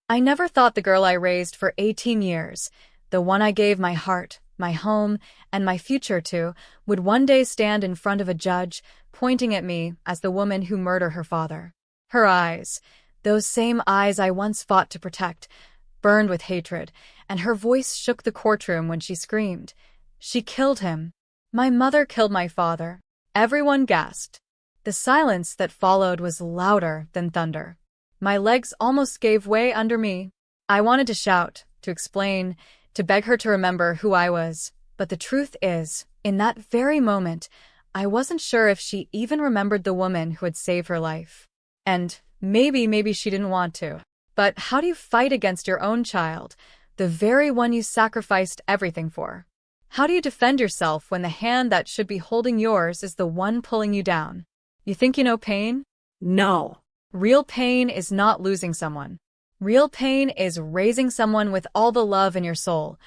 I never thought the girl I raised for 18 years, the one I gave my heart, my home, and my future to, would one day stand in front of a judge, pointing at me as the woman who murdered her father. Her eyes, those same eyes I once fought to protect, burned with hatred, and her voice shook the courtroom when she screamed, "She killed him. My mother killed my father." Everyone gasped. The silence that followed was louder than thunder. My legs almost gave way under me. I wanted to shout, to explain, to beg her to remember who I was, but the truth is, in that very moment, I wasn't sure if she even remembered the woman who had saved her life. And maybe she didn't want to. But how do you fight against your own child, the very one you sacrificed everything for? How do you defend yourself when the hand that should be holding yours is the one pulling you down? You think you know pain? No. Real pain is not losing someone. Real pain is raising someone with all the love in your soul,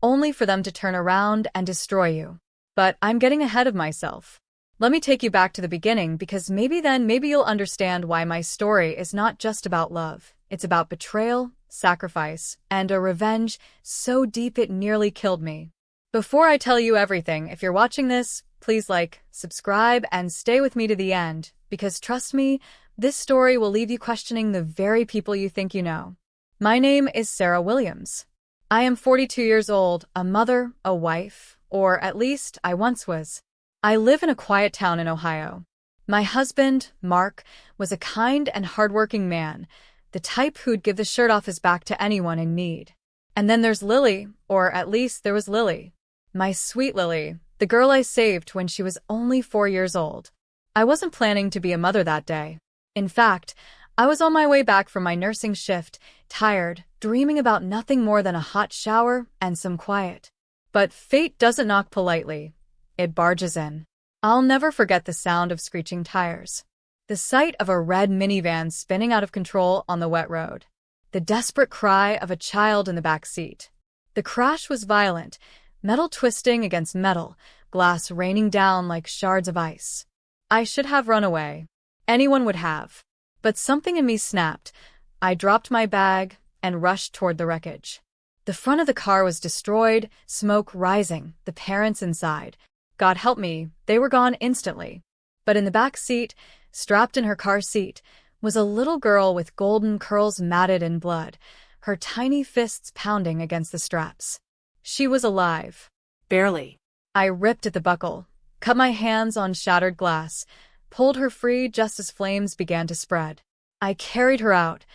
only for them to turn around and destroy you. But I'm getting ahead of myself. Let me take you back to the beginning, because maybe you'll understand why my story is not just about love. It's about betrayal, sacrifice, and a revenge so deep it nearly killed me. Before I tell you everything, if you're watching this, please like, subscribe, and stay with me to the end, because trust me, this story will leave you questioning the very people you think you know. My name is Sarah Williams. I am 42 years old, a mother, a wife, or at least I once was. I live in a quiet town in Ohio. My husband, Mark, was a kind and hardworking man, the type who'd give the shirt off his back to anyone in need. And then there's Lily, or at least there was Lily. My sweet Lily, the girl I saved when she was only 4 years old. I wasn't planning to be a mother that day. In fact, I was on my way back from my nursing shift, tired, dreaming about nothing more than a hot shower and some quiet. But fate doesn't knock politely. It barges in. I'll never forget the sound of screeching tires. The sight of a red minivan spinning out of control on the wet road. The desperate cry of a child in the back seat. The crash was violent, metal twisting against metal, glass raining down like shards of ice. I should have run away. Anyone would have. But something in me snapped. I dropped my bag and rushed toward the wreckage. The front of the car was destroyed, smoke rising, the parents inside. God help me, they were gone instantly. But in the back seat, strapped in her car seat, was a little girl with golden curls matted in blood, her tiny fists pounding against the straps. She was alive. Barely. I ripped at the buckle, cut my hands on shattered glass, pulled her free just as flames began to spread. I carried her out,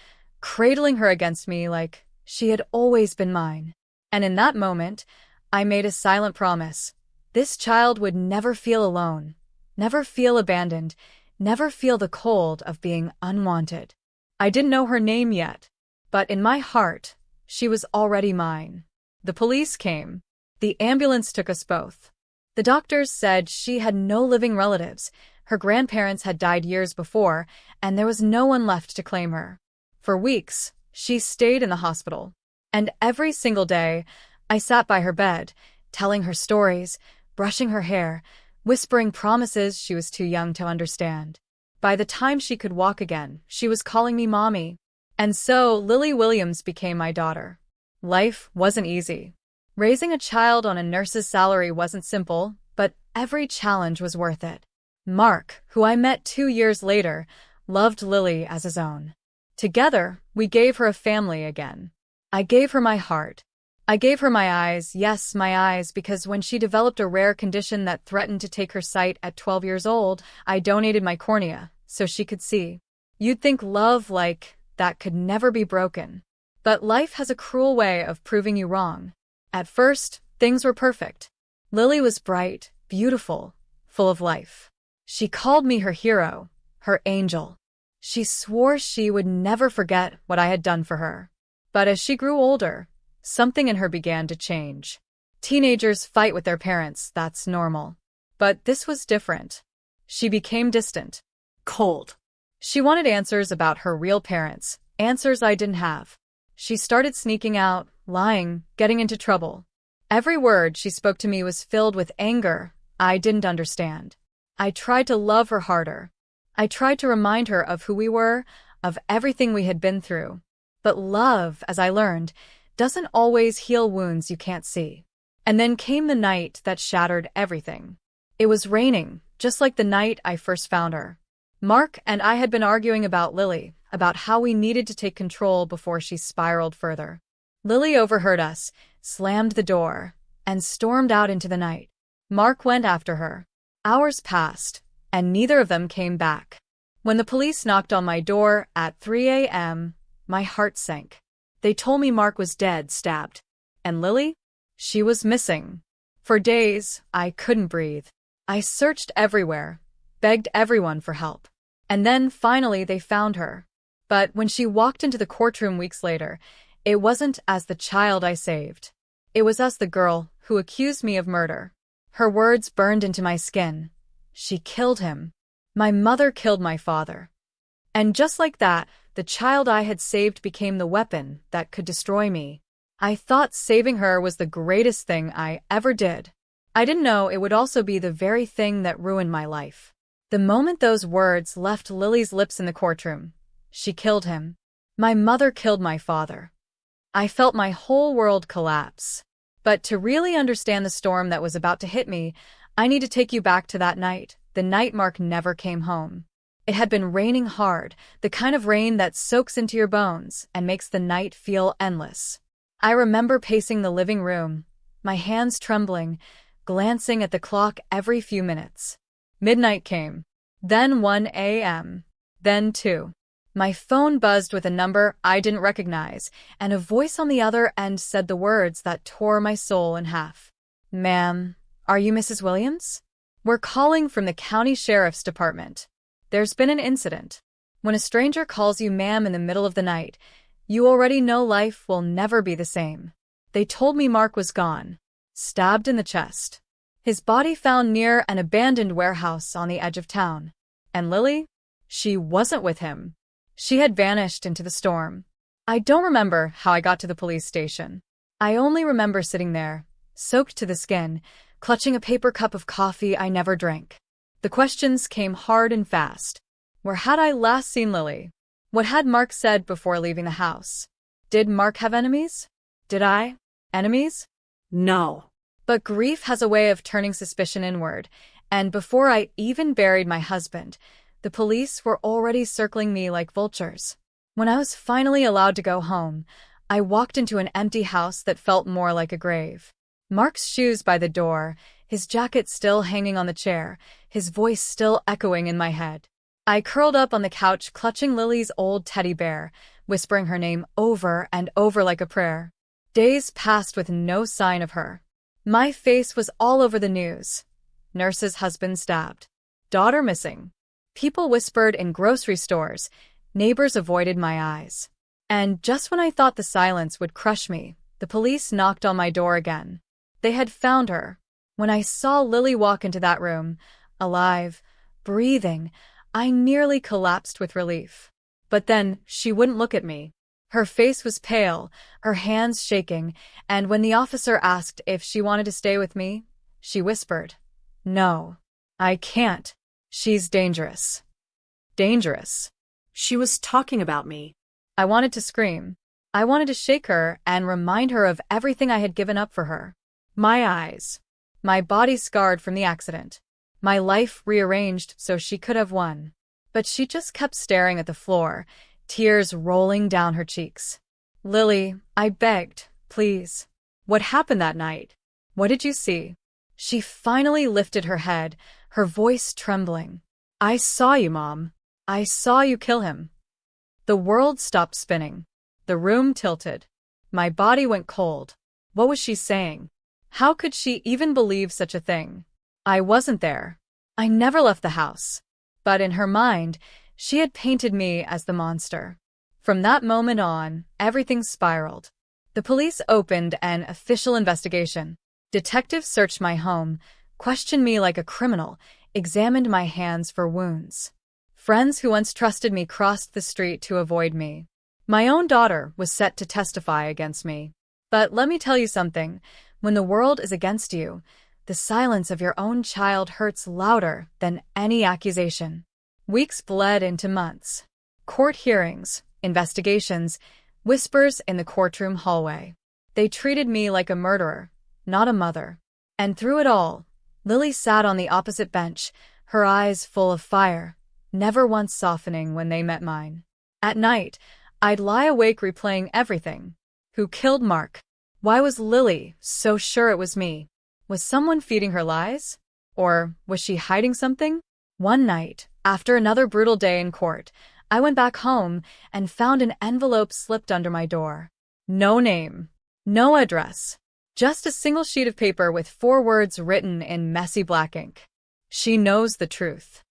cradling her against me like she had always been mine. And in that moment, I made a silent promise. This child would never feel alone, never feel abandoned, never feel the cold of being unwanted. I didn't know her name yet, but in my heart, she was already mine. The police came. The ambulance took us both. The doctors said she had no living relatives. Her grandparents had died years before, and there was no one left to claim her. For weeks, she stayed in the hospital. And every single day, I sat by her bed, telling her stories, brushing her hair, whispering promises she was too young to understand. By the time she could walk again, she was calling me Mommy. And so Lily Williams became my daughter. Life wasn't easy. Raising a child on a nurse's salary wasn't simple, but every challenge was worth it. Mark, who I met 2 years later, loved Lily as his own. Together, we gave her a family again. I gave her my heart. I gave her my eyes, yes, my eyes, because when she developed a rare condition that threatened to take her sight at 12 years old, I donated my cornea so she could see. You'd think love like that could never be broken. But life has a cruel way of proving you wrong. At first, things were perfect. Lily was bright, beautiful, full of life. She called me her hero, her angel. She swore she would never forget what I had done for her. But as she grew older, something in her began to change. Teenagers fight with their parents, that's normal. But this was different. She became distant. Cold. She wanted answers about her real parents, answers I didn't have. She started sneaking out, lying, getting into trouble. Every word she spoke to me was filled with anger I didn't understand. I tried to love her harder. I tried to remind her of who we were, of everything we had been through. But love, as I learned, doesn't always heal wounds you can't see. And then came the night that shattered everything. It was raining, just like the night I first found her. Mark and I had been arguing about Lily, about how we needed to take control before she spiraled further. Lily overheard us, slammed the door, and stormed out into the night. Mark went after her. Hours passed, and neither of them came back. When the police knocked on my door at 3 a.m., my heart sank. They told me Mark was dead, stabbed. And Lily? She was missing. For days, I couldn't breathe. I searched everywhere, begged everyone for help. And then, finally, they found her. But when she walked into the courtroom weeks later, it wasn't as the child I saved. It was as the girl who accused me of murder. Her words burned into my skin. She killed him. My mother killed my father. And just like that, the child I had saved became the weapon that could destroy me. I thought saving her was the greatest thing I ever did. I didn't know it would also be the very thing that ruined my life. The moment those words left Lily's lips in the courtroom, she killed him. My mother killed my father. I felt my whole world collapse. But to really understand the storm that was about to hit me, I need to take you back to that night, the night Mark never came home. It had been raining hard, the kind of rain that soaks into your bones and makes the night feel endless. I remember pacing the living room, my hands trembling, glancing at the clock every few minutes. Midnight came, then 1 a.m., then 2. My phone buzzed with a number I didn't recognize, and a voice on the other end said the words that tore my soul in half. "Ma'am, are you Mrs. Williams? We're calling from the county sheriff's department. There's been an incident." When a stranger calls you ma'am in the middle of the night, you already know life will never be the same. They told me Mark was gone, stabbed in the chest. His body found near an abandoned warehouse on the edge of town. And Lily? She wasn't with him. She had vanished into the storm. I don't remember how I got to the police station. I only remember sitting there, soaked to the skin, clutching a paper cup of coffee I never drank. The questions came hard and fast. Where had I last seen Lily? What had Mark said before leaving the house? Did Mark have enemies? Did I? Enemies? No. But grief has a way of turning suspicion inward, and before I even buried my husband, the police were already circling me like vultures. When I was finally allowed to go home, I walked into an empty house that felt more like a grave. Mark's shoes by the door, his jacket still hanging on the chair, his voice still echoing in my head. I curled up on the couch clutching Lily's old teddy bear, whispering her name over and over like a prayer. Days passed with no sign of her. My face was all over the news. Nurse's husband stabbed. Daughter missing. People whispered in grocery stores. Neighbors avoided my eyes. And just when I thought the silence would crush me, the police knocked on my door again. They had found her. When I saw Lily walk into that room, alive, breathing, I nearly collapsed with relief. But then she wouldn't look at me. Her face was pale, her hands shaking, and when the officer asked if she wanted to stay with me, she whispered, "No, I can't. She's dangerous." Dangerous. She was talking about me. I wanted to scream. I wanted to shake her and remind her of everything I had given up for her. My eyes. My body scarred from the accident. My life rearranged so she could have won. But she just kept staring at the floor, tears rolling down her cheeks. "Lily," I begged, "please. What happened that night? What did you see?" She finally lifted her head, her voice trembling. "I saw you, Mom. I saw you kill him." The world stopped spinning. The room tilted. My body went cold. What was she saying? How could she even believe such a thing? I wasn't there. I never left the house. But in her mind, she had painted me as the monster. From that moment on, everything spiraled. The police opened an official investigation. Detectives searched my home, questioned me like a criminal, examined my hands for wounds. Friends who once trusted me crossed the street to avoid me. My own daughter was set to testify against me. But let me tell you something. When the world is against you, the silence of your own child hurts louder than any accusation. Weeks bled into months. Court hearings, investigations, Whispers in the courtroom hallway. They treated me like a murderer, not a mother. And through it all, Lily sat on the opposite bench, her eyes full of fire, never once softening when they met mine. At night, I'd lie awake replaying everything. Who killed Mark? Why was Lily so sure it was me? Was someone feeding her lies? Or was she hiding something? One night, after another brutal day in court, I went back home and found an envelope slipped under my door. No name, no address, just a single sheet of paper with 4 words written in messy black ink. She knows the truth.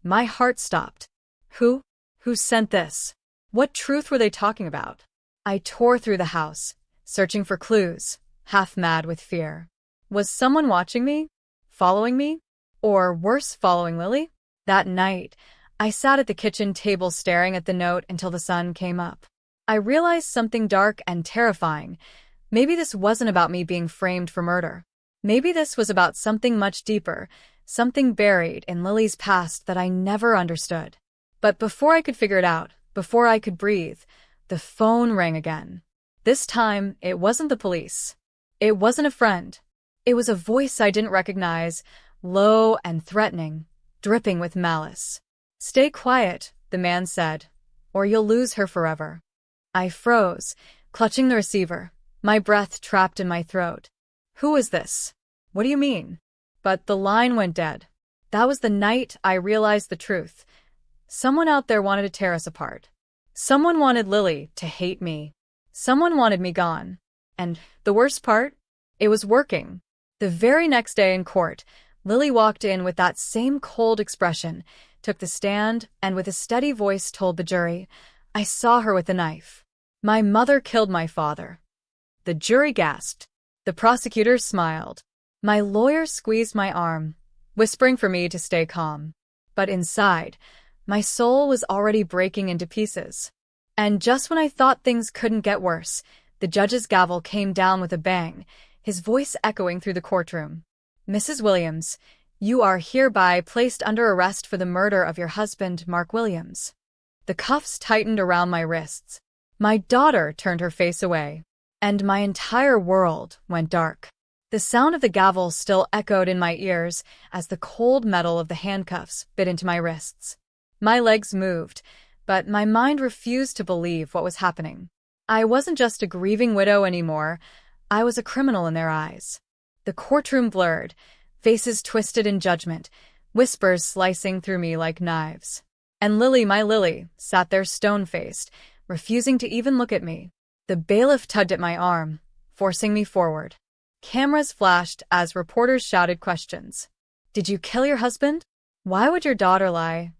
My heart stopped. Who? Who sent this? What truth were they talking about? I tore through the house, searching for clues, half mad with fear. Was someone watching me? Following me? Or worse, following Lily? That night, I sat at the kitchen table staring at the note until the sun came up. I realized something dark and terrifying. Maybe this wasn't about me being framed for murder. Maybe this was about something much deeper, something buried in Lily's past that I never understood. But before I could figure it out, before I could breathe, the phone rang again. This time, it wasn't the police. It wasn't a friend. It was a voice I didn't recognize, low and threatening, dripping with malice. "Stay quiet," the man said, "or you'll lose her forever." I froze, clutching the receiver, my breath trapped in my throat. Who is this? What do you mean? But the line went dead. That was the night I realized the truth. Someone out there wanted to tear us apart. Someone wanted Lily to hate me. Someone wanted me gone. And the worst part? It was working. The very next day in court, Lily walked in with that same cold expression, took the stand, and with a steady voice told the jury, "I saw her with a knife. My mother killed my father." The jury gasped. The prosecutor smiled. My lawyer squeezed my arm, whispering for me to stay calm. But inside, my soul was already breaking into pieces. And just when I thought things couldn't get worse, the judge's gavel came down with a bang, his voice echoing through the courtroom. "Mrs. Williams, you are hereby placed under arrest for the murder of your husband, Mark Williams." The cuffs tightened around my wrists. My daughter turned her face away, and my entire world went dark. The sound of the gavel still echoed in my ears as the cold metal of the handcuffs bit into my wrists. My legs moved, but my mind refused to believe what was happening. I wasn't just a grieving widow anymore. I was a criminal in their eyes. The courtroom blurred, faces twisted in judgment, whispers slicing through me like knives. And Lily, my Lily, sat there stone-faced, refusing to even look at me. The bailiff tugged at my arm, forcing me forward. Cameras flashed as reporters shouted questions. "Did you kill your husband? Why would your daughter lie?"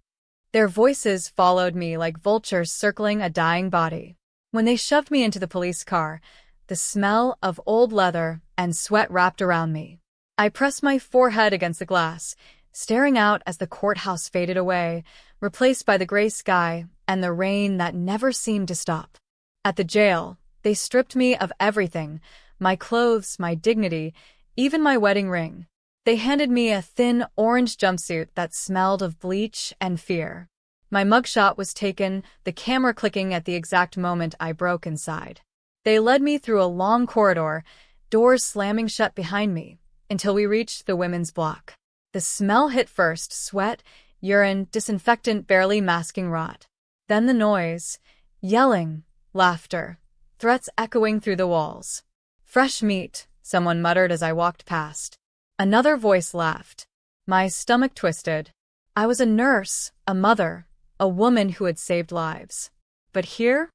Their voices followed me like vultures circling a dying body. When they shoved me into the police car, the smell of old leather and sweat wrapped around me. I pressed my forehead against the glass, staring out as the courthouse faded away, replaced by the gray sky and the rain that never seemed to stop. At the jail, they stripped me of everything, my clothes, my dignity, even my wedding ring. They handed me a thin orange jumpsuit that smelled of bleach and fear. My mugshot was taken, the camera clicking at the exact moment I broke inside. They led me through a long corridor, doors slamming shut behind me, until we reached the women's block. The smell hit first, sweat, urine, disinfectant barely masking rot. Then the noise, yelling, laughter, threats echoing through the walls. "Fresh meat," someone muttered as I walked past. Another voice laughed. My stomach twisted. I was a nurse, a mother, a woman who had saved lives. But here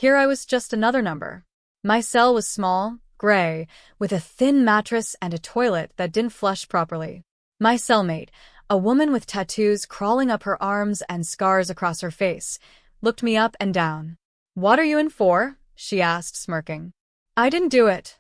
I was just another number. My cell was small, gray, with a thin mattress and a toilet that didn't flush properly. My cellmate, a woman with tattoos crawling up her arms and scars across her face, looked me up and down. "What are you in for?" she asked, smirking. "I didn't do it,"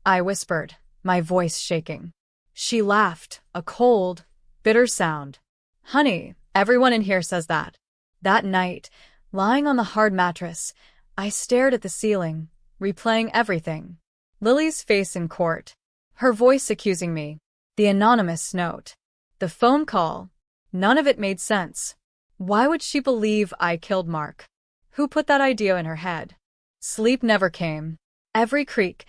I whispered, my voice shaking. She laughed, a cold, bitter sound. "Honey, everyone in here says that." That night, lying on the hard mattress, I stared at the ceiling, replaying everything. Lily's face in court, her voice accusing me, the anonymous note, the phone call. None of it made sense. Why would she believe I killed Mark? Who put that idea in her head? Sleep never came. Every creak,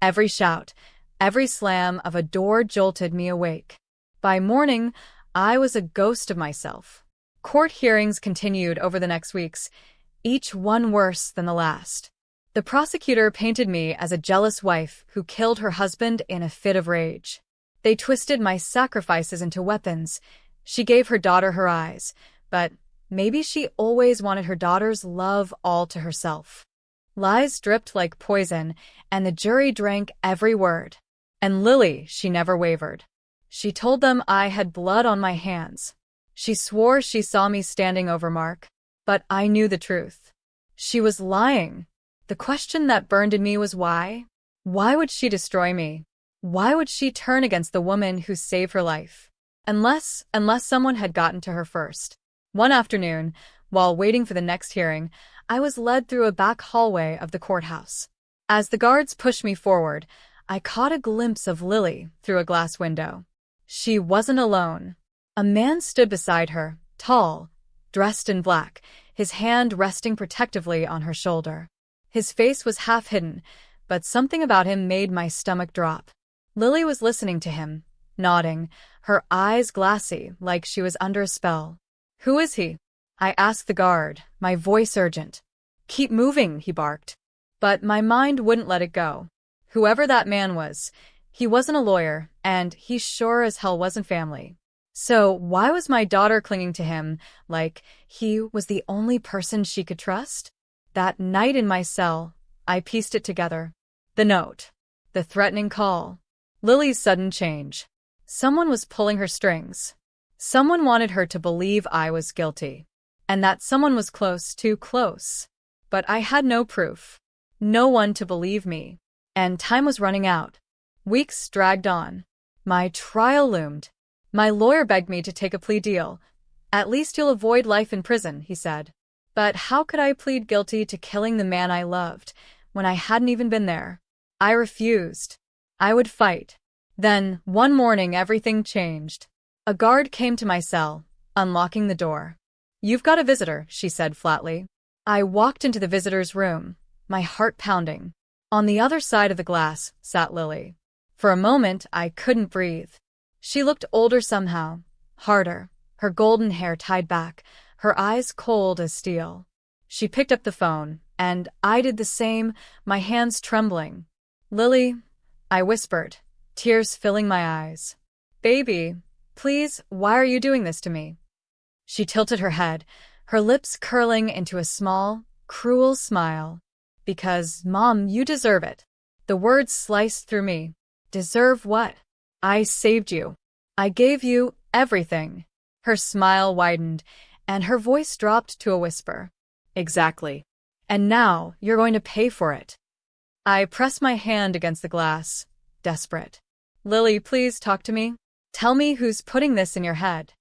every shout, every slam of a door jolted me awake. By morning, I was a ghost of myself. Court hearings continued over the next weeks, each one worse than the last. The prosecutor painted me as a jealous wife who killed her husband in a fit of rage. They twisted my sacrifices into weapons. She gave her daughter her eyes, but maybe she always wanted her daughter's love all to herself. Lies dripped like poison, and the jury drank every word. And Lily, she never wavered. She told them I had blood on my hands. She swore she saw me standing over Mark, but I knew the truth. She was lying. The question that burned in me was why? Why would she destroy me? Why would she turn against the woman who saved her life? Unless someone had gotten to her first. One afternoon, while waiting for the next hearing, I was led through a back hallway of the courthouse. As the guards pushed me forward, I caught a glimpse of Lily through a glass window. She wasn't alone. A man stood beside her, tall, dressed in black, his hand resting protectively on her shoulder. His face was half hidden, but something about him made my stomach drop. Lily was listening to him, nodding, her eyes glassy like she was under a spell. "Who is he?" I asked the guard, my voice urgent. "Keep moving," he barked. But my mind wouldn't let it go. Whoever that man was, he wasn't a lawyer, and he sure as hell wasn't family. So why was my daughter clinging to him like he was the only person she could trust? That night in my cell, I pieced it together. The note. The threatening call. Lily's sudden change. Someone was pulling her strings. Someone wanted her to believe I was guilty. And that someone was close, too close. But I had no proof. No one to believe me. And time was running out. Weeks dragged on. My trial loomed. My lawyer begged me to take a plea deal. "At least you'll avoid life in prison," he said. But how could I plead guilty to killing the man I loved when I hadn't even been there? I refused. I would fight. Then, one morning, everything changed. A guard came to my cell, unlocking the door. "You've got a visitor," she said flatly. I walked into the visitor's room, my heart pounding. On the other side of the glass sat Lily. For a moment, I couldn't breathe. She looked older somehow, harder, her golden hair tied back, her eyes cold as steel. She picked up the phone, and I did the same, my hands trembling. "Lily," I whispered, tears filling my eyes. "Baby, please, why are you doing this to me?" She tilted her head, her lips curling into a small, cruel smile. "Because, Mom, you deserve it." The words sliced through me. Deserve what? I saved you. I gave you everything. Her smile widened, and her voice dropped to a whisper. "Exactly. And now you're going to pay for it." I pressed my hand against the glass, desperate. "Lily, please talk to me. Tell me who's putting this in your head."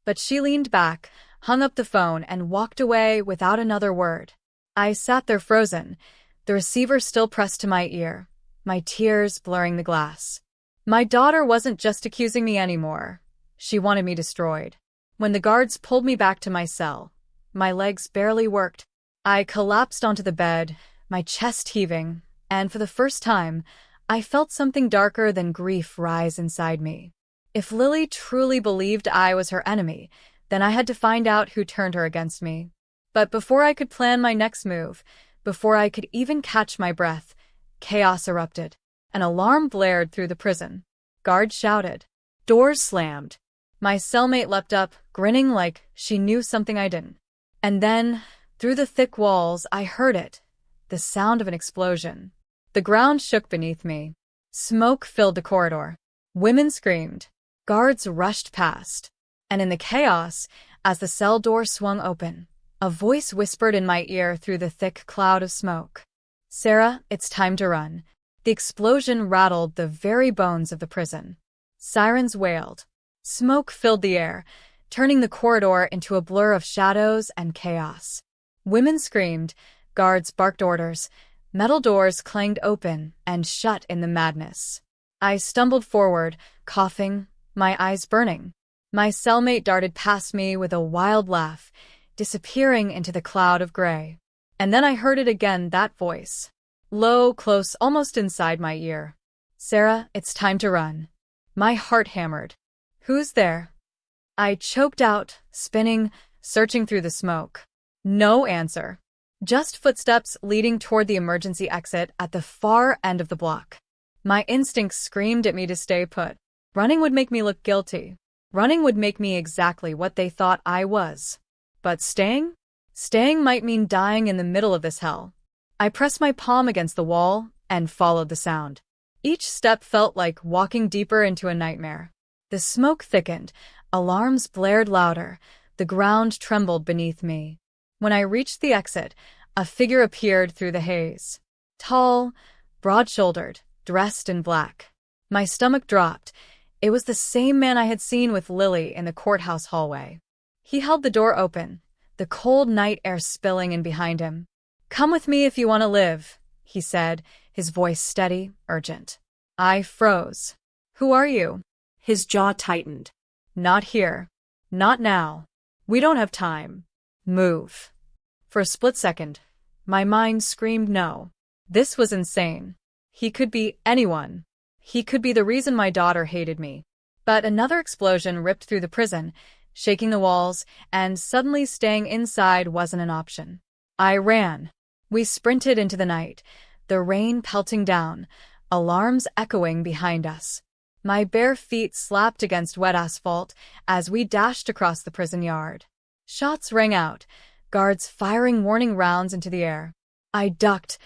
But she leaned back, hung up the phone, and walked away without another word. I sat there frozen, the receiver still pressed to my ear, my tears blurring the glass. My daughter wasn't just accusing me anymore. She wanted me destroyed. When the guards pulled me back to my cell, my legs barely worked. I collapsed onto the bed, my chest heaving, and for the first time, I felt something darker than grief rise inside me. If Lily truly believed I was her enemy, then I had to find out who turned her against me. But before I could plan my next move, before I could even catch my breath, chaos erupted. An alarm blared through the prison. Guards shouted. Doors slammed. My cellmate leapt up, grinning like she knew something I didn't. And then, through the thick walls, I heard it. The sound of an explosion. The ground shook beneath me. Smoke filled the corridor. Women screamed. Guards rushed past. And in the chaos, as the cell door swung open, a voice whispered in my ear through the thick cloud of smoke. "Sarah, it's time to run." The explosion rattled the very bones of the prison. Sirens wailed. Smoke filled the air, turning the corridor into a blur of shadows and chaos. Women screamed, guards barked orders, metal doors clanged open and shut in the madness. I stumbled forward, coughing, my eyes burning. My cellmate darted past me with a wild laugh, disappearing into the cloud of gray. And then I heard it again, that voice. Low, close, almost inside my ear. Sarah, it's time to run. My heart hammered. Who's there? I choked out, spinning, searching through the smoke. No answer. Just footsteps leading toward the emergency exit at the far end of the block. My instincts screamed at me to stay put. Running would make me look guilty. Running would make me exactly what they thought I was. But staying? Staying might mean dying in the middle of this hell. I pressed my palm against the wall and followed the sound. Each step felt like walking deeper into a nightmare. The smoke thickened, alarms blared louder, the ground trembled beneath me. When I reached the exit, a figure appeared through the haze. Tall, broad-shouldered, dressed in black. My stomach dropped. It was the same man I had seen with Lily in the courthouse hallway. He held the door open, the cold night air spilling in behind him. "Come with me if you want to live," he said, his voice steady, urgent. I froze. "Who are you?" His jaw tightened. "Not here. Not now. We don't have time. Move." For a split second, my mind screamed no. This was insane. He could be anyone. He could be the reason my daughter hated me. But another explosion ripped through the prison, shaking the walls, and suddenly staying inside wasn't an option. I ran. We sprinted into the night, the rain pelting down, alarms echoing behind us. My bare feet slapped against wet asphalt as we dashed across the prison yard. Shots rang out, guards firing warning rounds into the air. I ducked,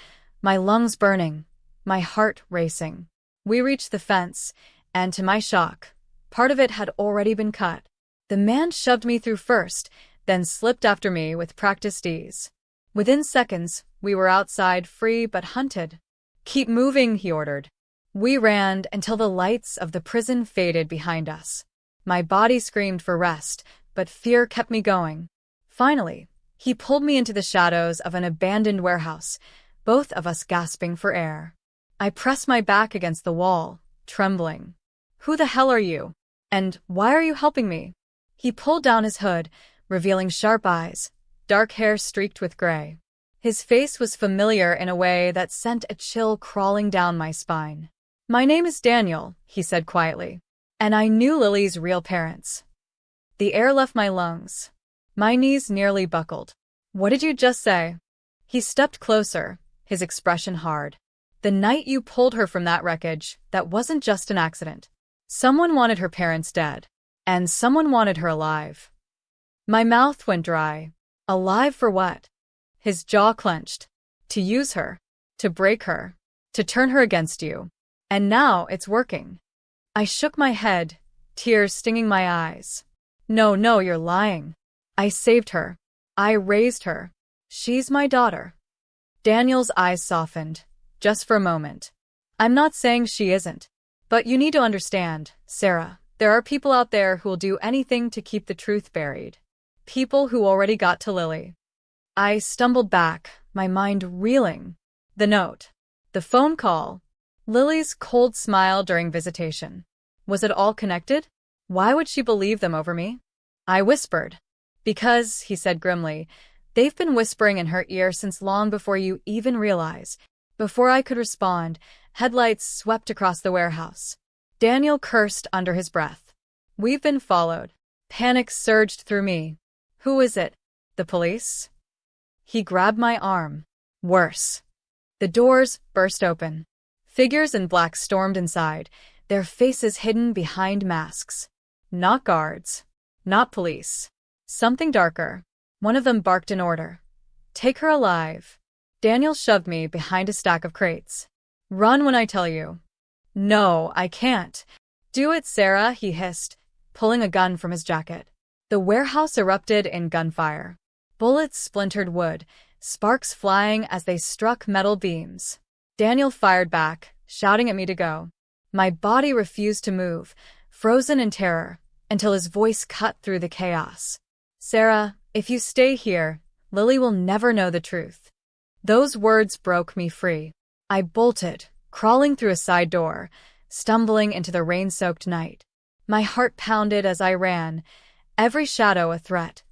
my lungs burning, my heart racing. We reached the fence, and to my shock, part of it had already been cut. The man shoved me through first, then slipped after me with practiced ease. Within seconds, we were outside, free but hunted. "Keep moving," he ordered. We ran until the lights of the prison faded behind us. My body screamed for rest, but fear kept me going. Finally, he pulled me into the shadows of an abandoned warehouse, both of us gasping for air. I pressed my back against the wall, trembling. "Who the hell are you? And why are you helping me?" He pulled down his hood, revealing sharp eyes, dark hair streaked with gray. His face was familiar in a way that sent a chill crawling down my spine. "My name is Daniel," he said quietly, "and I knew Lily's real parents." The air left my lungs. My knees nearly buckled. "What did you just say?" He stepped closer, his expression hard. "The night you pulled her from that wreckage, that wasn't just an accident. Someone wanted her parents dead, and someone wanted her alive." My mouth went dry. Alive for what? His jaw clenched. "To use her. To break her. To turn her against you. And now it's working." I shook my head, tears stinging my eyes. No, you're lying. I saved her. I raised her. She's my daughter." Daniel's eyes softened, just for a moment. "I'm not saying she isn't. But you need to understand, Sarah, there are people out there who'll do anything to keep the truth buried. People who already got to Lily." I stumbled back, my mind reeling. The note. The phone call. Lily's cold smile during visitation. Was it all connected? Why would she believe them over me? I whispered. "Because," he said grimly, "they've been whispering in her ear since long before you even realize." Before I could respond, headlights swept across the warehouse. Daniel cursed under his breath. "We've been followed." Panic surged through me. "Who is it? The police?" He grabbed my arm. Worse. The doors burst open. Figures in black stormed inside, their faces hidden behind masks. Not guards. Not police. Something darker. One of them barked an order. "Take her alive." Daniel shoved me behind a stack of crates. "Run when I tell you." "No, I can't." "Do it, Sarah," he hissed, pulling a gun from his jacket. The warehouse erupted in gunfire. Bullets splintered wood, sparks flying as they struck metal beams. Daniel fired back, shouting at me to go. My body refused to move, frozen in terror, until his voice cut through the chaos. "Sarah, if you stay here, Lily will never know the truth." Those words broke me free. I bolted, crawling through a side door, stumbling into the rain-soaked night. My heart pounded as I ran, every shadow a threat,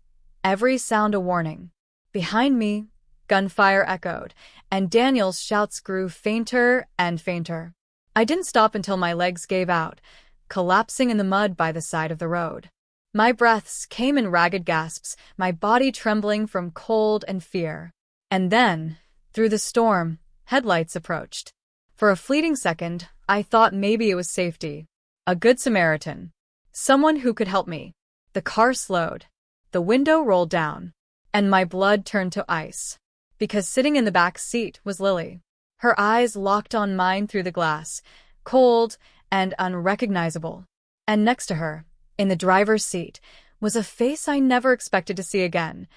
every sound a warning. Behind me, Gunfire echoed, and Daniel's shouts grew fainter and fainter. I didn't stop until my legs gave out, collapsing in the mud by the side of the road. My breaths came in ragged gasps, my body trembling from cold and fear. And then, through the storm, headlights approached. For a fleeting second, I thought maybe it was safety. A good Samaritan. Someone who could help me. The car slowed. The window rolled down. And my blood turned to ice. Because sitting in the back seat was Lily. Her eyes locked on mine through the glass, cold and unrecognizable. And next to her, in the driver's seat, was a face I never expected to see again,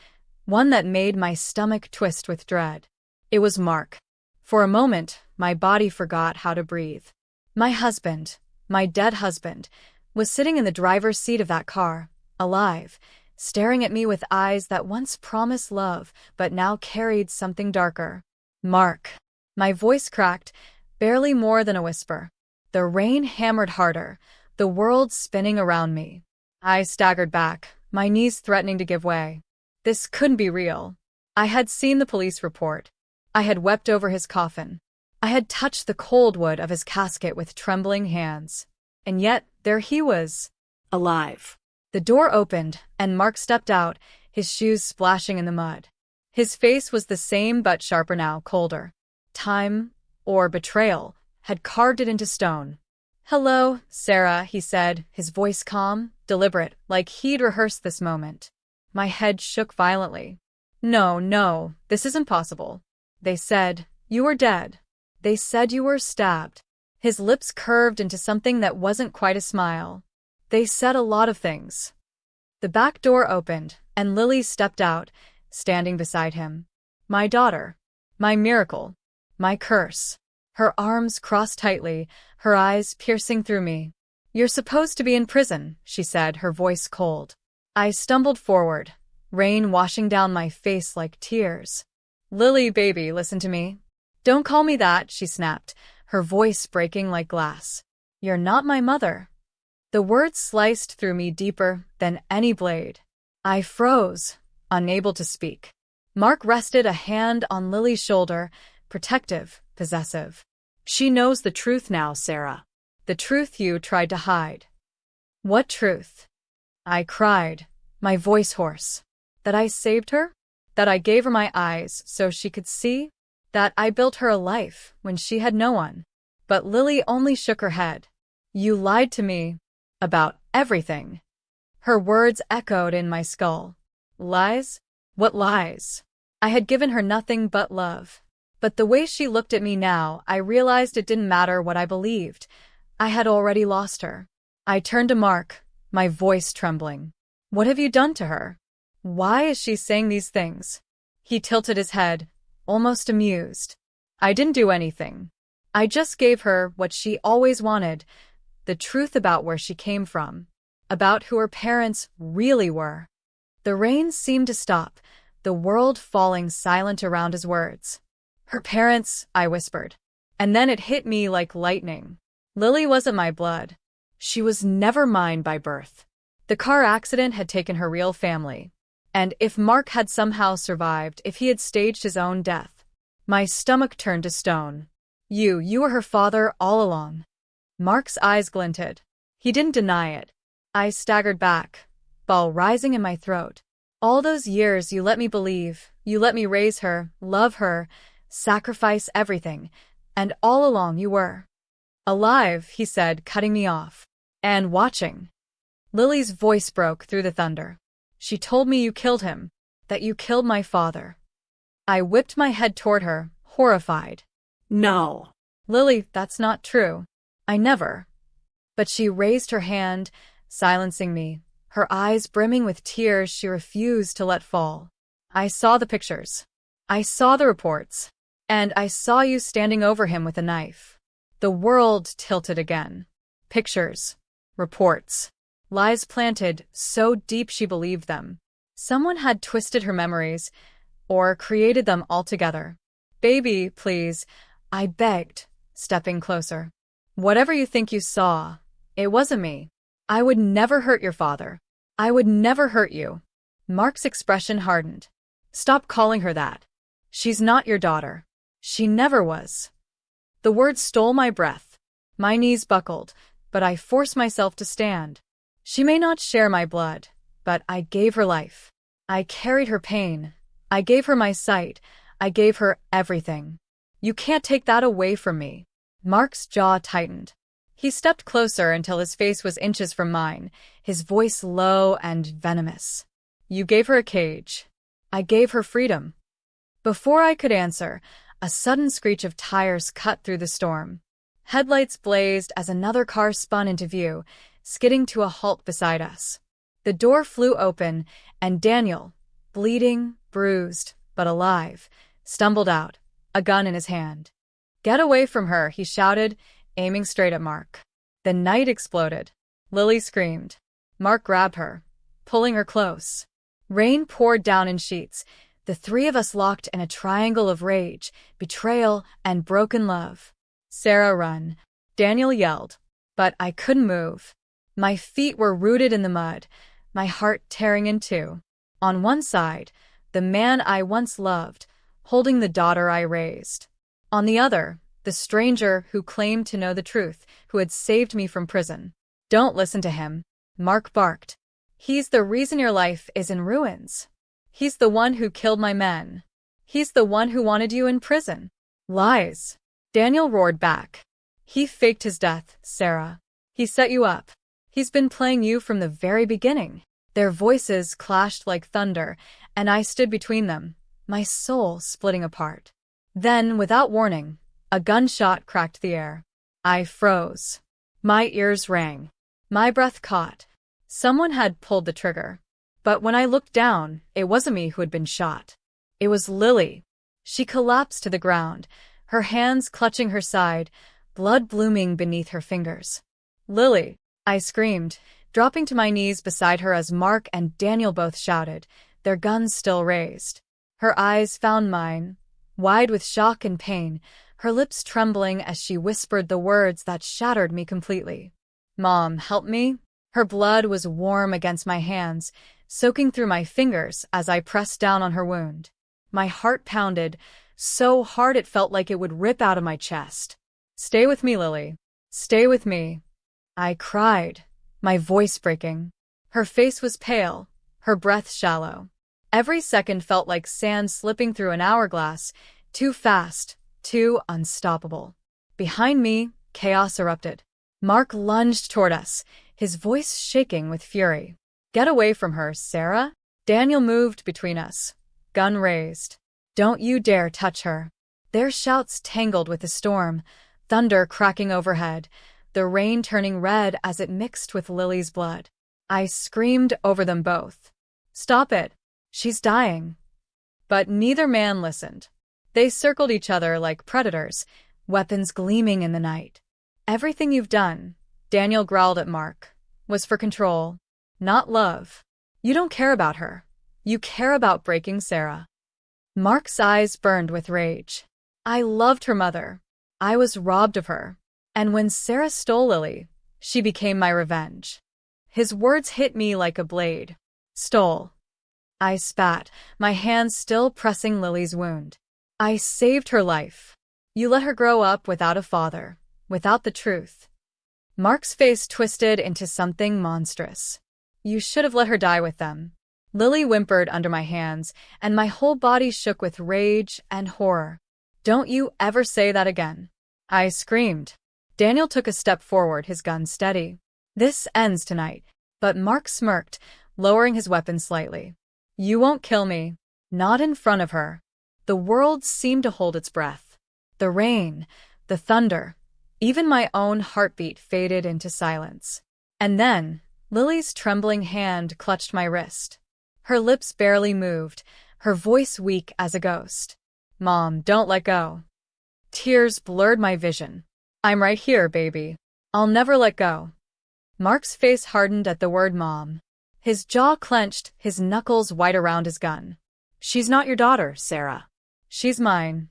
one that made my stomach twist with dread. It was Mark. For a moment, my body forgot how to breathe. My husband, my dead husband, was sitting in the driver's seat of that car, alive, staring at me with eyes that once promised love but now carried something darker. Mark. My voice cracked, barely more than a whisper. The rain hammered harder, the world spinning around me. I staggered back, my knees threatening to give way. This couldn't be real. I had seen the police report. I had wept over his coffin. I had touched the cold wood of his casket with trembling hands. And yet, there he was. Alive. The door opened, and Mark stepped out, his shoes splashing in the mud. His face was the same but sharper now, colder. Time, or betrayal, had carved it into stone. "Hello, Sarah," he said, his voice calm, deliberate, like he'd rehearsed this moment. My head shook violently. No, this isn't possible. They said, you were dead. They said you were stabbed. His lips curved into something that wasn't quite a smile. They said a lot of things. The back door opened, and Lily stepped out, standing beside him. My daughter. My miracle. My curse. Her arms crossed tightly, her eyes piercing through me. "You're supposed to be in prison," she said, her voice cold. I stumbled forward, rain washing down my face like tears. "Lily, baby, listen to me." "Don't call me that," she snapped, her voice breaking like glass. "You're not my mother." The words sliced through me deeper than any blade. I froze, unable to speak. Mark rested a hand on Lily's shoulder, protective, possessive. "She knows the truth now, Sarah." "The truth you tried to hide." "What truth?" I cried, my voice hoarse. "That I saved her? That I gave her my eyes so she could see? That I built her a life when she had no one?" But Lily only shook her head. "You lied to me. About everything." Her words echoed in my skull. Lies? What lies? I had given her nothing but love. But the way she looked at me now, I realized it didn't matter what I believed. I had already lost her. I turned to Mark, my voice trembling. "What have you done to her? Why is she saying these things?" He tilted his head, almost amused. "I didn't do anything. I just gave her what she always wanted, the truth about where she came from, about who her parents really were." The rain seemed to stop, the world falling silent around his words. "Her parents," I whispered. And then it hit me like lightning. Lily wasn't my blood. She was never mine by birth. The car accident had taken her real family. And if Mark had somehow survived, if he had staged his own death, my stomach turned to stone. You were her father all along." Mark's eyes glinted. He didn't deny it. I staggered back, ball rising in my throat. "All those years you let me believe, you let me raise her, love her, sacrifice everything, and all along you were alive," he said, cutting me off. "And watching." Lily's voice broke through the thunder. "She told me you killed him, that you killed my father." I whipped my head toward her, horrified. "No." "Lily, that's not true. I never." But she raised her hand, silencing me, her eyes brimming with tears she refused to let fall. "I saw the pictures. I saw the reports. And I saw you standing over him with a knife." The world tilted again. Pictures. Reports. Lies planted so deep she believed them. Someone had twisted her memories, or created them altogether. "Baby, please," I begged, stepping closer. "Whatever you think you saw, it wasn't me. I would never hurt your father. I would never hurt you." Mark's expression hardened. "Stop calling her that." She's not your daughter. She never was. The words stole my breath. My knees buckled, but I forced myself to stand. She may not share my blood, but I gave her life. I carried her pain. I gave her my sight. I gave her everything. You can't take that away from me. Mark's jaw tightened. He stepped closer until his face was inches from mine, his voice low and venomous. You gave her a cage. I gave her freedom. Before I could answer, a sudden screech of tires cut through the storm. Headlights blazed as another car spun into view, skidding to a halt beside us. The door flew open, and Daniel, bleeding, bruised, but alive, stumbled out, a gun in his hand. Get away from her, he shouted, aiming straight at Mark. The night exploded. Lily screamed. Mark grabbed her, pulling her close. Rain poured down in sheets, the three of us locked in a triangle of rage, betrayal, and broken love. Sarah, run, Daniel yelled, but I couldn't move. My feet were rooted in the mud, my heart tearing in two. On one side, the man I once loved, holding the daughter I raised. On the other, the stranger who claimed to know the truth, who had saved me from prison. Don't listen to him, Mark barked. He's the reason your life is in ruins. He's the one who killed my men. He's the one who wanted you in prison. Lies, Daniel roared back. He faked his death, Sarah. He set you up. He's been playing you from the very beginning. Their voices clashed like thunder, and I stood between them, my soul splitting apart. Then, without warning, a gunshot cracked the air. I froze. My ears rang. My breath caught. Someone had pulled the trigger. But when I looked down, it wasn't me who had been shot. It was Lily. She collapsed to the ground, her hands clutching her side, blood blooming beneath her fingers. Lily, I screamed, dropping to my knees beside her as Mark and Daniel both shouted, their guns still raised. Her eyes found mine, wide with shock and pain, her lips trembling as she whispered the words that shattered me completely. Mom, help me? Her blood was warm against my hands, soaking through my fingers as I pressed down on her wound. My heart pounded, so hard it felt like it would rip out of my chest. Stay with me, Lily. Stay with me. I cried, my voice breaking. Her face was pale, her breath shallow. Every second felt like sand slipping through an hourglass, too fast, too unstoppable. Behind me, chaos erupted. Mark lunged toward us, his voice shaking with fury. Get away from her, Sarah. Daniel moved between us, gun raised. Don't you dare touch her. Their shouts tangled with the storm, thunder cracking overhead, the rain turning red as it mixed with Lily's blood. I screamed over them both. Stop it. She's dying. But neither man listened. They circled each other like predators, weapons gleaming in the night. Everything you've done, Daniel growled at Mark, was for control, not love. You don't care about her. You care about breaking Sarah. Mark's eyes burned with rage. I loved her mother. I was robbed of her. And when Sarah stole Lily, she became my revenge. His words hit me like a blade. Stole. I spat, my hands still pressing Lily's wound. I saved her life. You let her grow up without a father, without the truth. Mark's face twisted into something monstrous. You should have let her die with them. Lily whimpered under my hands, and my whole body shook with rage and horror. Don't you ever say that again. I screamed. Daniel took a step forward, his gun steady. This ends tonight. But Mark smirked, lowering his weapon slightly. You won't kill me. Not in front of her. The world seemed to hold its breath. The rain, the thunder, even my own heartbeat faded into silence. And then, Lily's trembling hand clutched my wrist. Her lips barely moved, her voice weak as a ghost. Mom, don't let go. Tears blurred my vision. I'm right here, baby. I'll never let go. Mark's face hardened at the word mom. His jaw clenched, his knuckles white around his gun. She's not your daughter, Sarah. She's mine.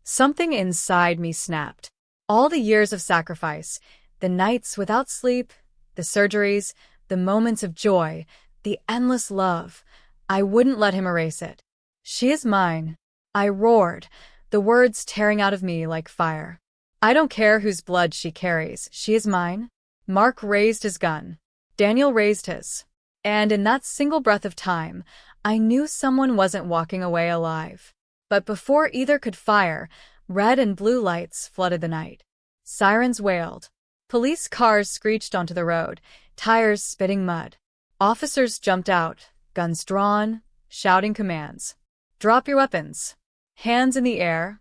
Something inside me snapped. All the years of sacrifice, the nights without sleep, the surgeries, the moments of joy, the endless love, I wouldn't let him erase it. She is mine. I roared, the words tearing out of me like fire. I don't care whose blood she carries, she is mine. Mark raised his gun. Daniel raised his. And in that single breath of time, I knew someone wasn't walking away alive. But before either could fire, red and blue lights flooded the night. Sirens wailed. Police cars screeched onto the road, tires spitting mud. Officers jumped out, guns drawn, shouting commands. Drop your weapons. Hands in the air.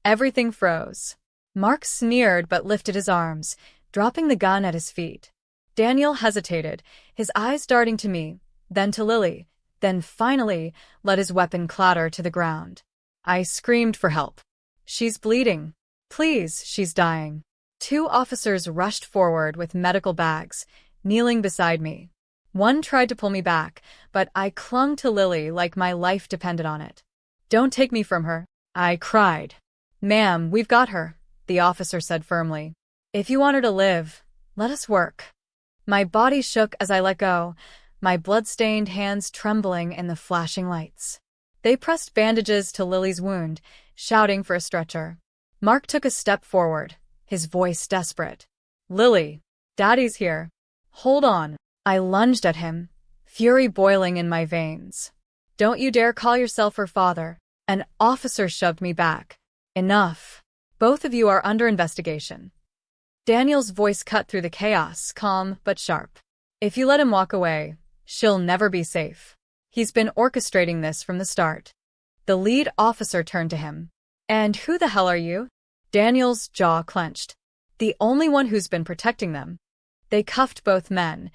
Everything froze. Mark sneered but lifted his arms, dropping the gun at his feet. Daniel hesitated, his eyes darting to me, then to Lily, then finally let his weapon clatter to the ground. I screamed for help. She's bleeding. Please, she's dying. 2 officers rushed forward with medical bags, kneeling beside me. One tried to pull me back, but I clung to Lily like my life depended on it. Don't take me from her, I cried. Ma'am, we've got her, the officer said firmly. If you want her to live, let us work. My body shook as I let go, my blood-stained hands trembling in the flashing lights. They pressed bandages to Lily's wound, shouting for a stretcher. Mark took a step forward, his voice desperate. Lily, Daddy's here. Hold on. I lunged at him, fury boiling in my veins. Don't you dare call yourself her father. An officer shoved me back. Enough. Both of you are under investigation. Daniel's voice cut through the chaos, calm but sharp. If you let him walk away, she'll never be safe. He's been orchestrating this from the start. The lead officer turned to him. And who the hell are you? Daniel's jaw clenched. The only one who's been protecting them. They cuffed both men,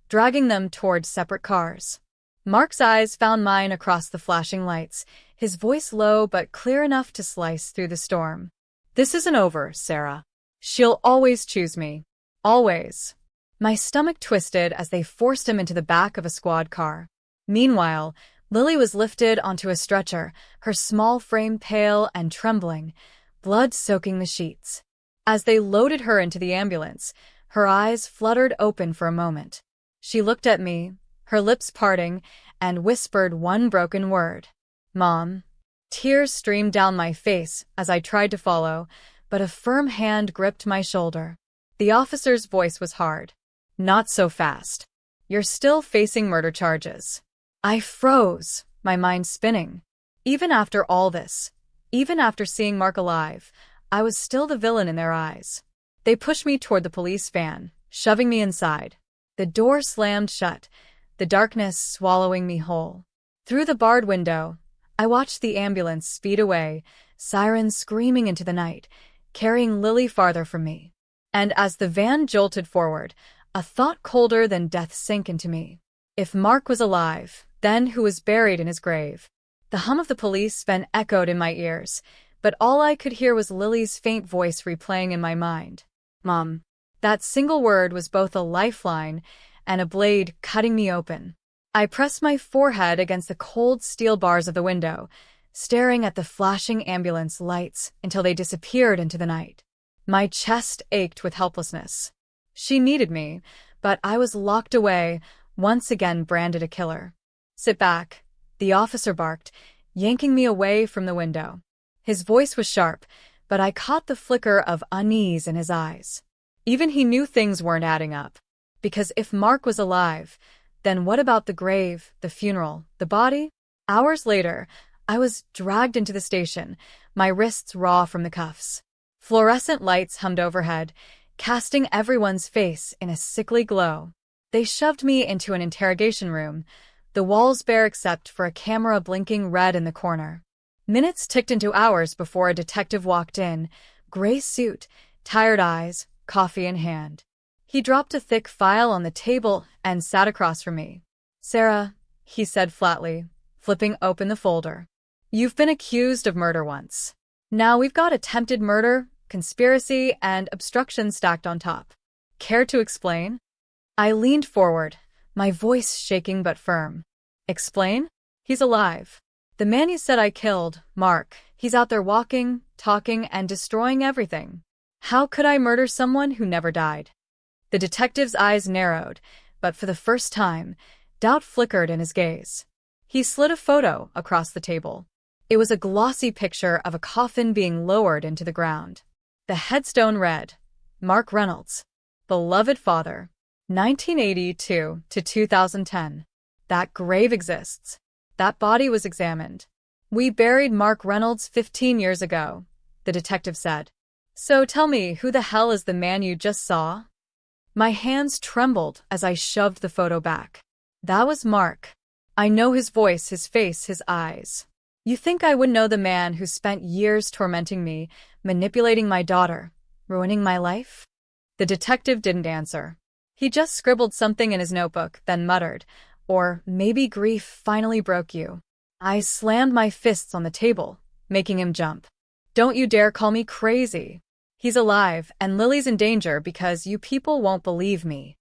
dragging them toward separate cars. Mark's eyes found mine across the flashing lights, his voice low but clear enough to slice through the storm. This isn't over, Sarah. She'll always choose me. Always. My stomach twisted as they forced him into the back of a squad car. Meanwhile, Lily was lifted onto a stretcher, her small frame pale and trembling, blood soaking the sheets. As they loaded her into the ambulance, her eyes fluttered open for a moment. She looked at me, her lips parting, and whispered one broken word. Mom. Tears streamed down my face as I tried to follow, but a firm hand gripped my shoulder. The officer's voice was hard. Not so fast. You're still facing murder charges. I froze, my mind spinning. Even after all this, even after seeing Mark alive, I was still the villain in their eyes. They pushed me toward the police van, shoving me inside. The door slammed shut, the darkness swallowing me whole. Through the barred window, I watched the ambulance speed away, sirens screaming into the night, carrying Lily farther from me. And as the van jolted forward, a thought colder than death sank into me. If Mark was alive, then who was buried in his grave? The hum of the police van echoed in my ears, but all I could hear was Lily's faint voice replaying in my mind. Mom. That single word was both a lifeline and a blade cutting me open. I pressed my forehead against the cold steel bars of the window, staring at the flashing ambulance lights until they disappeared into the night. My chest ached with helplessness. She needed me, but I was locked away, once again branded a killer. Sit back, the officer barked, yanking me away from the window. His voice was sharp, but I caught the flicker of unease in his eyes. Even he knew things weren't adding up. Because if Mark was alive, then what about the grave, the funeral, the body? Hours later, I was dragged into the station, my wrists raw from the cuffs. Fluorescent lights hummed overhead, casting everyone's face in a sickly glow. They shoved me into an interrogation room, the walls bare except for a camera blinking red in the corner. Minutes ticked into hours before a detective walked in, gray suit, tired eyes, coffee in hand. He dropped a thick file on the table and sat across from me. Sarah, he said flatly, flipping open the folder. You've been accused of murder once. Now we've got attempted murder, conspiracy, and obstruction stacked on top. Care to explain? I leaned forward, my voice shaking but firm. Explain? He's alive. The man you said I killed, Mark, he's out there walking, talking, and destroying everything. How could I murder someone who never died? The detective's eyes narrowed, but for the first time, doubt flickered in his gaze. He slid a photo across the table. It was a glossy picture of a coffin being lowered into the ground. The headstone read, Mark Reynolds, beloved father, 1982 to 2010. That grave exists. That body was examined. We buried Mark Reynolds 15 years ago, the detective said. So tell me, who the hell is the man you just saw? My hands trembled as I shoved the photo back. That was Mark. I know his voice, his face, his eyes. You think I would know the man who spent years tormenting me, manipulating my daughter, ruining my life? The detective didn't answer. He just scribbled something in his notebook, then muttered, or maybe grief finally broke you. I slammed my fists on the table, making him jump. Don't you dare call me crazy. He's alive, and Lily's in danger because you people won't believe me.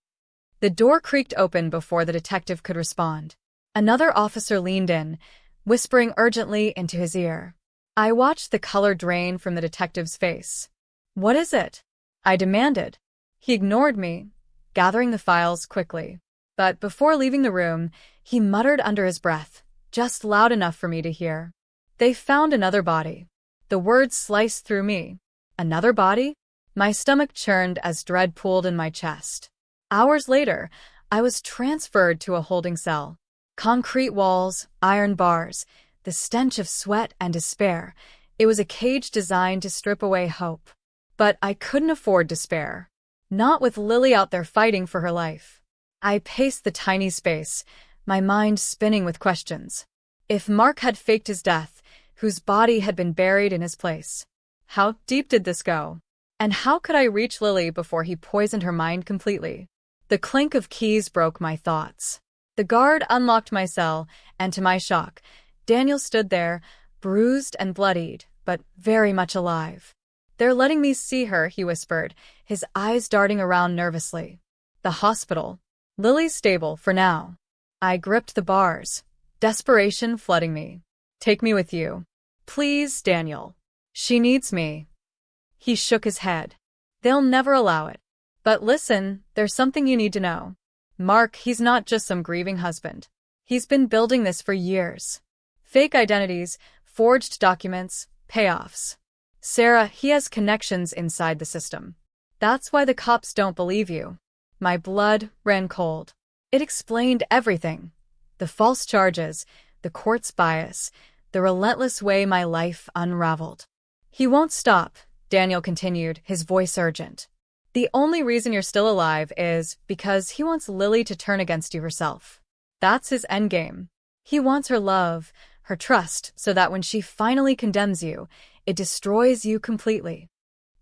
The door creaked open before the detective could respond. Another officer leaned in, whispering urgently into his ear. I watched the color drain from the detective's face. What is it? I demanded. He ignored me, gathering the files quickly. But before leaving the room, he muttered under his breath, just loud enough for me to hear. They found another body. The words sliced through me. Another body? My stomach churned as dread pooled in my chest. Hours later, I was transferred to a holding cell. Concrete walls, iron bars, the stench of sweat and despair. It was a cage designed to strip away hope. But I couldn't afford despair. Not with Lily out there fighting for her life. I paced the tiny space, my mind spinning with questions. If Mark had faked his death, whose body had been buried in his place? How deep did this go? And how could I reach Lily before he poisoned her mind completely? The clink of keys broke my thoughts. The guard unlocked my cell, and to my shock, Daniel stood there, bruised and bloodied, but very much alive. They're letting me see her, he whispered, his eyes darting around nervously. The hospital. Lily's stable, for now. I gripped the bars, desperation flooding me. Take me with you. Please, Daniel. She needs me. He shook his head. They'll never allow it. But listen, there's something you need to know. Mark, he's not just some grieving husband. He's been building this for years. Fake identities, forged documents, payoffs. Sarah, he has connections inside the system. That's why the cops don't believe you. My blood ran cold. It explained everything. The false charges, the court's bias, the relentless way my life unraveled. He won't stop, Daniel continued, his voice urgent. The only reason you're still alive is because he wants Lily to turn against you herself. That's his endgame. He wants her love, her trust, so that when she finally condemns you, it destroys you completely.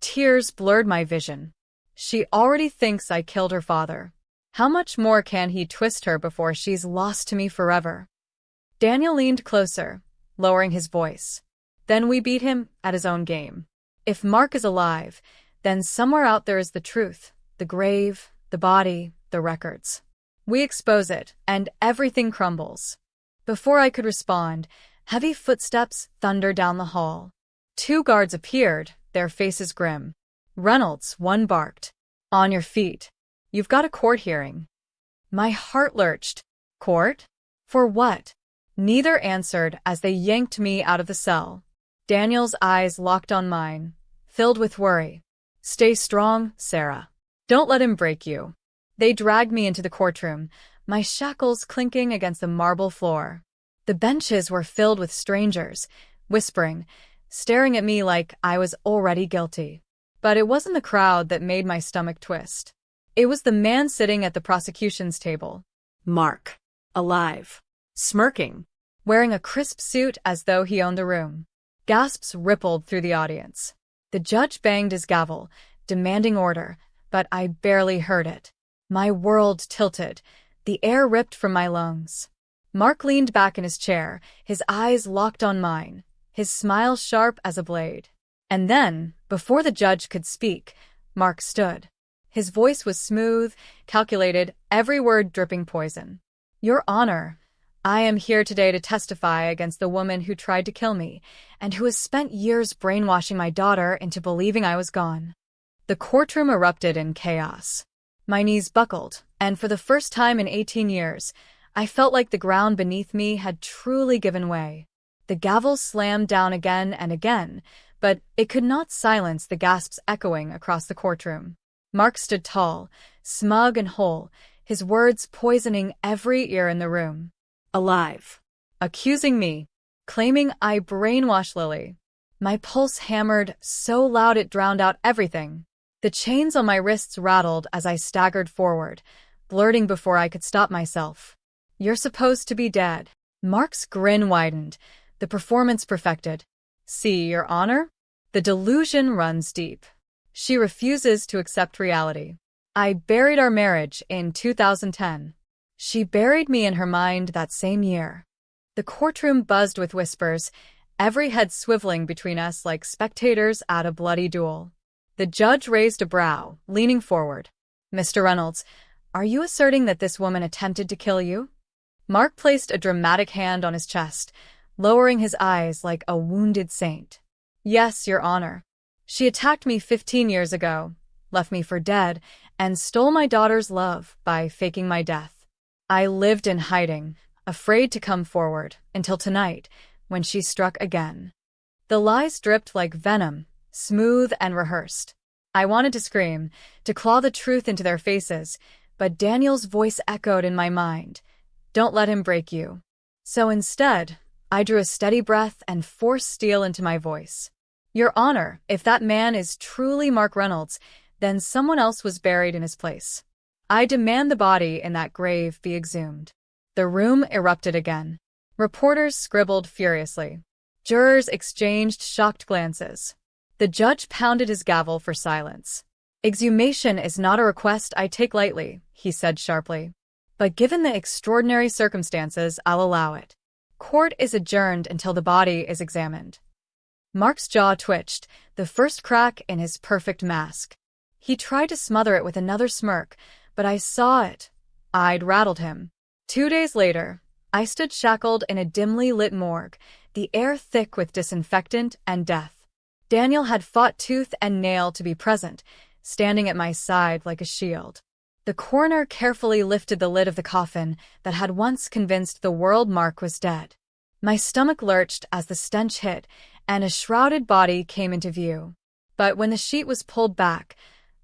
Tears blurred my vision. She already thinks I killed her father. How much more can he twist her before she's lost to me forever? Daniel leaned closer, lowering his voice. Then we beat him at his own game. If Mark is alive, then somewhere out there is the truth, the grave, the body, the records. We expose it, and everything crumbles. Before I could respond, heavy footsteps thundered down the hall. 2 guards appeared, their faces grim. Reynolds, one barked. On your feet. You've got a court hearing. My heart lurched. Court? For what? Neither answered as they yanked me out of the cell. Daniel's eyes locked on mine, filled with worry. Stay strong, Sarah. Don't let him break you. They dragged me into the courtroom, my shackles clinking against the marble floor. The benches were filled with strangers, whispering, staring at me like I was already guilty. But it wasn't the crowd that made my stomach twist. It was the man sitting at the prosecution's table. Mark. Alive. Smirking. Wearing a crisp suit as though he owned the room. Gasps rippled through the audience. The judge banged his gavel, demanding order, but I barely heard it. My world tilted. The air ripped from my lungs. Mark leaned back in his chair, his eyes locked on mine, his smile sharp as a blade. And then, before the judge could speak, Mark stood. His voice was smooth, calculated, every word dripping poison. Your Honor, I am here today to testify against the woman who tried to kill me, and who has spent years brainwashing my daughter into believing I was gone. The courtroom erupted in chaos. My knees buckled, and for the first time in 18 years, I felt like the ground beneath me had truly given way. The gavel slammed down again and again, but it could not silence the gasps echoing across the courtroom. Mark stood tall, smug and whole, his words poisoning every ear in the room. Alive. Accusing me, claiming I brainwashed Lily. My pulse hammered so loud it drowned out everything. The chains on my wrists rattled as I staggered forward, blurting before I could stop myself. You're supposed to be dead. Mark's grin widened, the performance perfected. See, Your Honor? The delusion runs deep. She refuses to accept reality. I buried our marriage in 2010. She buried me in her mind that same year. The courtroom buzzed with whispers, every head swiveling between us like spectators at a bloody duel. The judge raised a brow, leaning forward. Mr. Reynolds, are you asserting that this woman attempted to kill you? Mark placed a dramatic hand on his chest, lowering his eyes like a wounded saint. Yes, Your Honor. She attacked me 15 years ago, left me for dead, and stole my daughter's love by faking my death. I lived in hiding, afraid to come forward, until tonight, when she struck again. The lies dripped like venom, smooth and rehearsed. I wanted to scream, to claw the truth into their faces, but Daniel's voice echoed in my mind. Don't let him break you. So instead, I drew a steady breath and forced steel into my voice. Your Honor, if that man is truly Mark Reynolds, then someone else was buried in his place. I demand the body in that grave be exhumed. The room erupted again. Reporters scribbled furiously. Jurors exchanged shocked glances. The judge pounded his gavel for silence. Exhumation is not a request I take lightly, he said sharply. But given the extraordinary circumstances, I'll allow it. Court is adjourned until the body is examined. Mark's jaw twitched, the first crack in his perfect mask. He tried to smother it with another smirk, but I saw it. I'd rattled him. 2 days later, I stood shackled in a dimly lit morgue, the air thick with disinfectant and death. Daniel had fought tooth and nail to be present, standing at my side like a shield. The coroner carefully lifted the lid of the coffin that had once convinced the world Mark was dead. My stomach lurched as the stench hit, and a shrouded body came into view. But when the sheet was pulled back,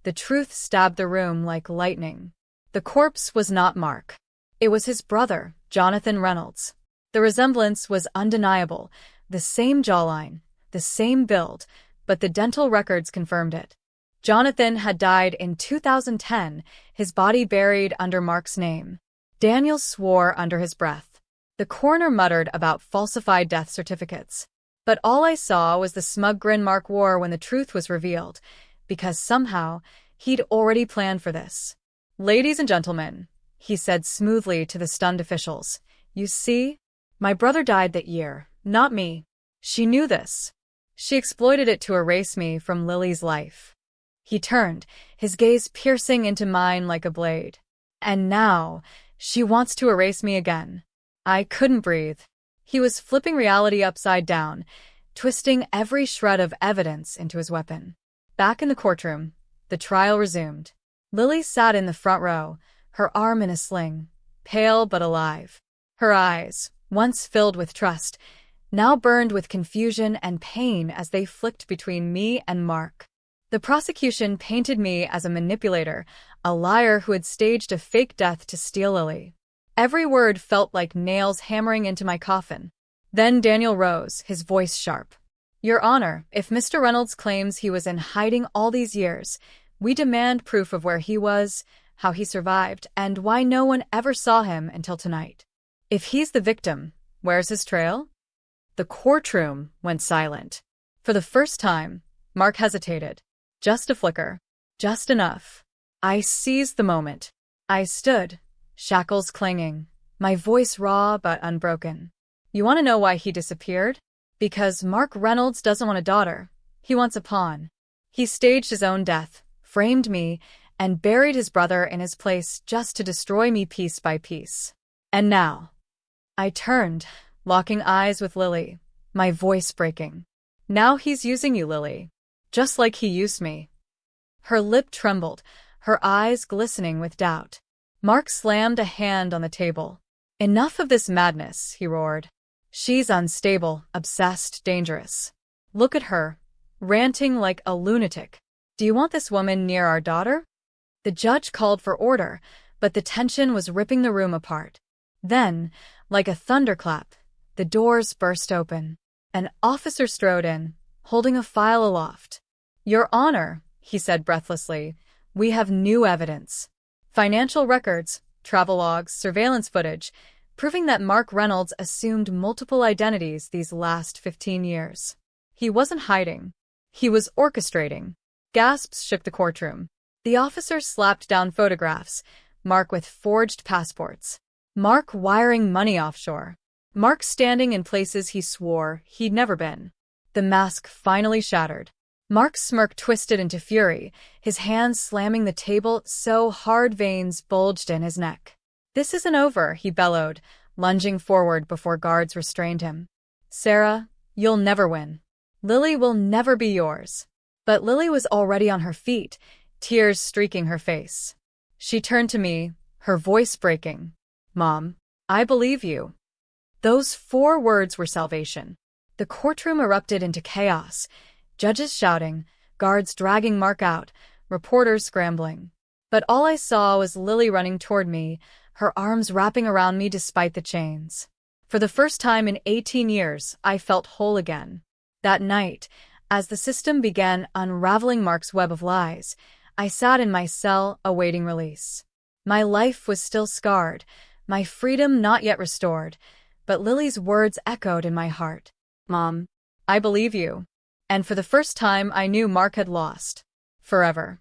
the truth stabbed the room like lightning. The corpse was not Mark. It was his brother, Jonathan Reynolds. The resemblance was undeniable, the same jawline, the same build, but the dental records confirmed it. Jonathan had died in 2010, his body buried under Mark's name. Daniel swore under his breath. The coroner muttered about falsified death certificates. But all I saw was the smug grin Mark wore when the truth was revealed, because somehow he'd already planned for this. Ladies and gentlemen, he said smoothly to the stunned officials, you see? My brother died that year, not me. She knew this. She exploited it to erase me from Lily's life. He turned, his gaze piercing into mine like a blade. And now, she wants to erase me again. I couldn't breathe. He was flipping reality upside down, twisting every shred of evidence into his weapon. Back in the courtroom, the trial resumed. Lily sat in the front row, her arm in a sling, pale but alive. Her eyes, once filled with trust, now burned with confusion and pain as they flicked between me and Mark. The prosecution painted me as a manipulator, a liar who had staged a fake death to steal Lily. Every word felt like nails hammering into my coffin. Then Daniel rose, his voice sharp. Your Honor, if Mr. Reynolds claims he was in hiding all these years, we demand proof of where he was, how he survived, and why no one ever saw him until tonight. If he's the victim, where's his trail? The courtroom went silent. For the first time, Mark hesitated. Just a flicker. Just enough. I seized the moment. I stood, shackles clanging, my voice raw but unbroken. You want to know why he disappeared? Because Mark Reynolds doesn't want a daughter. He wants a pawn. He staged his own death, framed me, and buried his brother in his place just to destroy me piece by piece. And now, I turned, locking eyes with Lily, my voice breaking. Now he's using you, Lily. Just like he used me. Her lip trembled, her eyes glistening with doubt. Mark slammed a hand on the table. Enough of this madness, he roared. She's unstable, obsessed, dangerous. Look at her, ranting like a lunatic. Do you want this woman near our daughter? The judge called for order, but the tension was ripping the room apart. Then, like a thunderclap, the doors burst open. An officer strode in, holding a file aloft. Your Honor, he said breathlessly, we have new evidence. Financial records, travelogues, surveillance footage, proving that Mark Reynolds assumed multiple identities these last 15 years. He wasn't hiding. He was orchestrating. Gasps shook the courtroom. The officer slapped down photographs, Mark with forged passports. Mark wiring money offshore. Mark standing in places he swore he'd never been. The mask finally shattered. Mark's smirk twisted into fury, his hands slamming the table so hard veins bulged in his neck. This isn't over, he bellowed, lunging forward before guards restrained him. Sarah, you'll never win. Lily will never be yours. But Lily was already on her feet, tears streaking her face. She turned to me, her voice breaking. Mom, I believe you. Those 4 words were salvation. The courtroom erupted into chaos, judges shouting, guards dragging Mark out, reporters scrambling. But all I saw was Lily running toward me, her arms wrapping around me despite the chains. For the first time in 18 years, I felt whole again. That night, as the system began unraveling Mark's web of lies, I sat in my cell awaiting release. My life was still scarred, my freedom not yet restored, but Lily's words echoed in my heart. Mom, I believe you. And for the first time, I knew Mark had lost. Forever.